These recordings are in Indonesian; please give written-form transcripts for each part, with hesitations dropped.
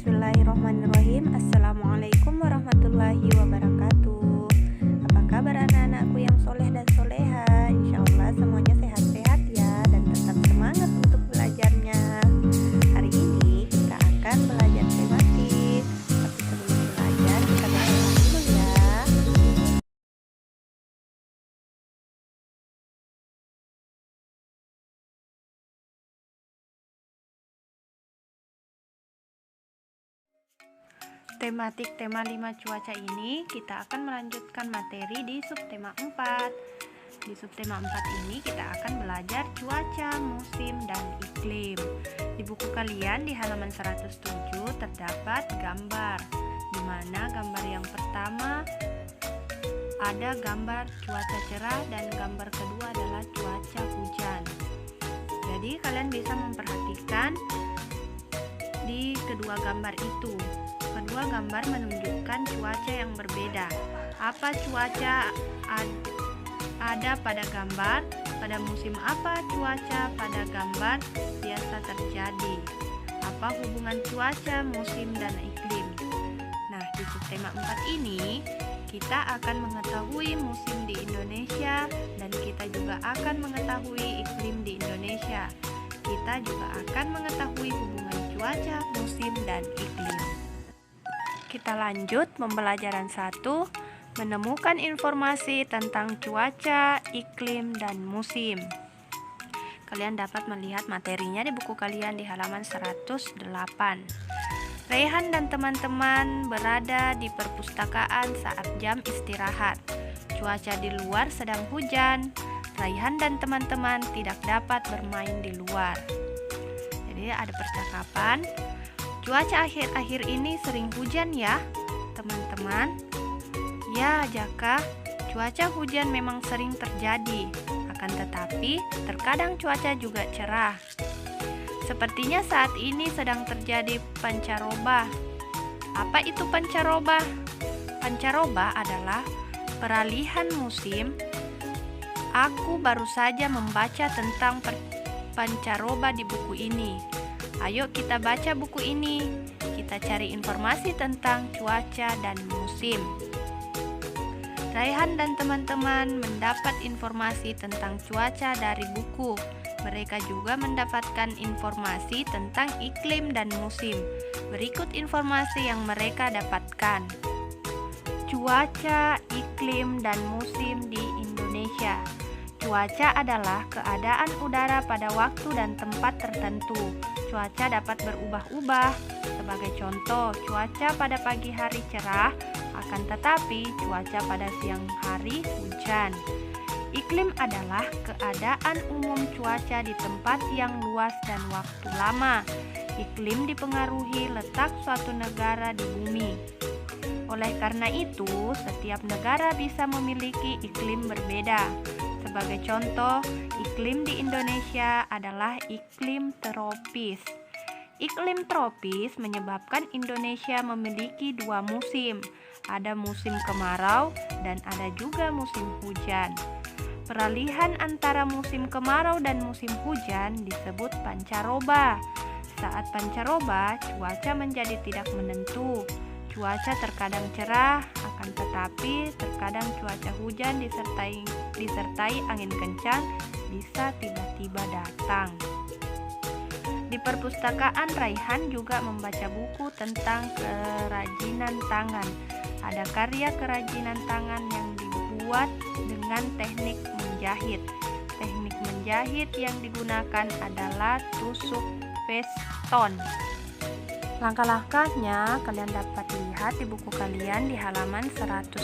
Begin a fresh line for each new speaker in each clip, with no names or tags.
Bismillahirrahmanirrahim. Assalamualaikum warahmatullahi wabarakatuh. Apa kabar anak-anakku yang soleh dan soleha? Insya Allah semuanya sehat-sehat ya, dan tetap semangat untuk belajarnya. Hari ini kita akan belajar tematik. Tapi sebelum belajar kita berdoa dulu ya. Tematik tema 5 cuaca ini kita akan melanjutkan materi di subtema 4. Di subtema 4 ini kita akan belajar cuaca, musim, dan iklim. Di buku kalian di halaman 107 terdapat gambar, di mana gambar yang pertama ada gambar cuaca cerah dan gambar kedua adalah cuaca hujan. Jadi kalian bisa memperhatikan di kedua gambar itu. Kedua gambar menunjukkan cuaca yang berbeda. Apa cuaca ada pada gambar? Pada musim apa cuaca pada gambar biasa terjadi? Apa hubungan cuaca, musim, dan iklim? Nah, di subtema 4 ini kita akan mengetahui musim di Indonesia dan kita juga akan mengetahui iklim di Indonesia. Kita juga akan mengetahui hubungan cuaca, musim, dan iklim. Kita lanjut pembelajaran 1, menemukan informasi tentang cuaca, iklim, dan musim. Kalian dapat melihat materinya di buku kalian di halaman 108. Raihan dan teman-teman berada di perpustakaan saat jam istirahat. Cuaca di luar sedang hujan. Raihan dan teman-teman tidak dapat bermain di luar. Jadi ada percakapan. Cuaca akhir-akhir ini sering hujan ya, teman-teman. Ya, Jaka, cuaca hujan memang sering terjadi. Akan tetapi, terkadang cuaca juga cerah. Sepertinya saat ini sedang terjadi pancaroba. Apa itu pancaroba? Pancaroba adalah peralihan musim. Aku baru saja membaca tentang pancaroba di buku ini. Ayo kita baca buku ini. Kita cari informasi tentang cuaca dan musim. Raihan dan teman-teman mendapat informasi tentang cuaca dari buku. Mereka juga mendapatkan informasi tentang iklim dan musim. Berikut informasi yang mereka dapatkan. Cuaca, iklim, dan musim di Indonesia. Cuaca adalah keadaan udara pada waktu dan tempat tertentu. Cuaca dapat berubah-ubah. Sebagai contoh, cuaca pada pagi hari cerah, akan tetapi cuaca pada siang hari hujan. Iklim adalah keadaan umum cuaca di tempat yang luas dan waktu lama. Iklim dipengaruhi letak suatu negara di bumi. Oleh karena itu, setiap negara bisa memiliki iklim berbeda. Sebagai contoh, iklim di Indonesia adalah iklim tropis. Iklim tropis menyebabkan Indonesia memiliki dua musim. Ada musim kemarau dan ada juga musim hujan. Peralihan antara musim kemarau dan musim hujan disebut pancaroba. Saat pancaroba, cuaca menjadi tidak menentu. Cuaca terkadang cerah, akan tetapi terkadang cuaca hujan disertai angin kencang bisa tiba-tiba datang. Di perpustakaan, Raihan juga membaca buku tentang kerajinan tangan. Ada karya kerajinan tangan yang dibuat dengan teknik menjahit. Teknik menjahit yang digunakan adalah tusuk veston. Langkah-langkahnya kalian dapat lihat di buku kalian di halaman 109.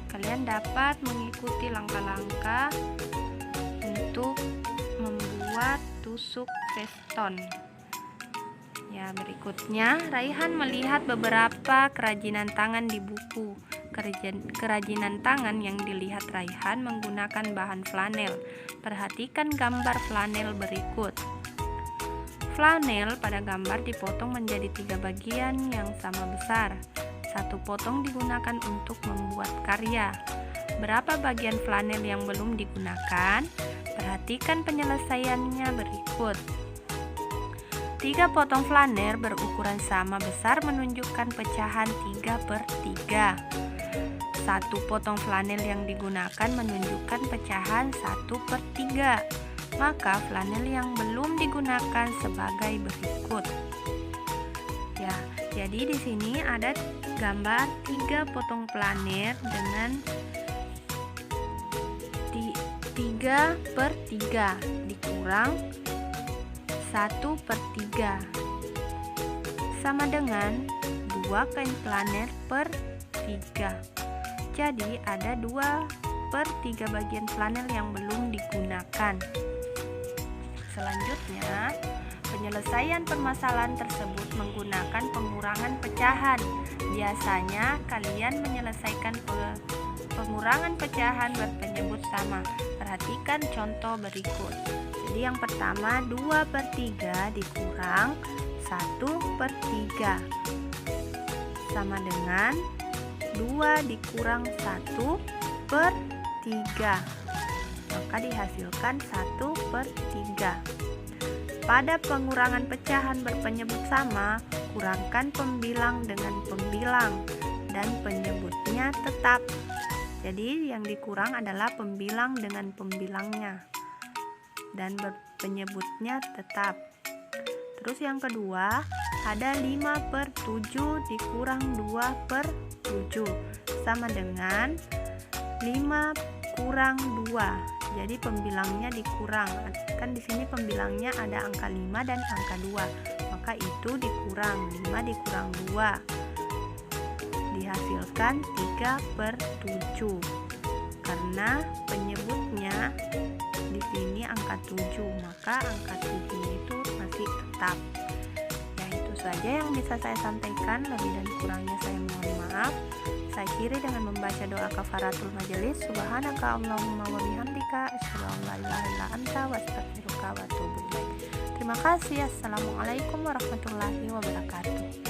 Kalian dapat mengikuti langkah-langkah untuk membuat tusuk veston. Ya, berikutnya Raihan melihat beberapa kerajinan tangan di buku. Kerajinan tangan yang dilihat Raihan menggunakan bahan flanel. Perhatikan gambar flanel berikut. Flanel pada gambar dipotong menjadi 3 bagian yang sama besar. Satu potong digunakan untuk membuat karya. Berapa bagian flanel yang belum digunakan? Perhatikan penyelesaiannya berikut. 3 potong flanel berukuran sama besar menunjukkan pecahan 3/3. 1 potong flanel yang digunakan menunjukkan pecahan 1/3. Maka flanel yang belum digunakan sebagai berikut. Ya, jadi di sini ada gambar 3 potong flanel dengan 3/3 dikurang 1/3 sama dengan 2 kain flanel per 3. Jadi ada 2/3 bagian flanel yang belum digunakan. Selanjutnya, penyelesaian permasalahan tersebut menggunakan pengurangan pecahan. Biasanya kalian menyelesaikan pengurangan pecahan berpenyebut sama. Perhatikan contoh berikut. Jadi yang pertama 2/3 dikurang 1/3 sama dengan 2 dikurang 1/3. Maka dihasilkan 1/3. Pada pengurangan pecahan berpenyebut sama, kurangkan pembilang dengan pembilang dan penyebutnya tetap. Jadi yang dikurang adalah pembilang dengan pembilangnya dan penyebutnya tetap. Terus yang kedua, ada 5/7 dikurang 2/7 sama dengan 5 kurang 2. Jadi pembilangnya dikurang. Kan di sini pembilangnya ada angka 5 dan angka 2. Maka itu dikurang 5 dikurang 2. Dihasilkan 3/7. Karena penyebutnya di sini angka 7, maka angka 7 itu masih tetap. Ya, itu saja yang bisa saya sampaikan. Lebih dan kurangnya saya mohon maaf. Saya akhiri dengan membaca doa kafaratul majelis. Subhanaka Allahumma wa bihamdika asyhadu an la ilaha illa anta wa astaghfiruka wa atubu ilaik. Terima kasih. Assalamualaikum warahmatullahi wabarakatuh.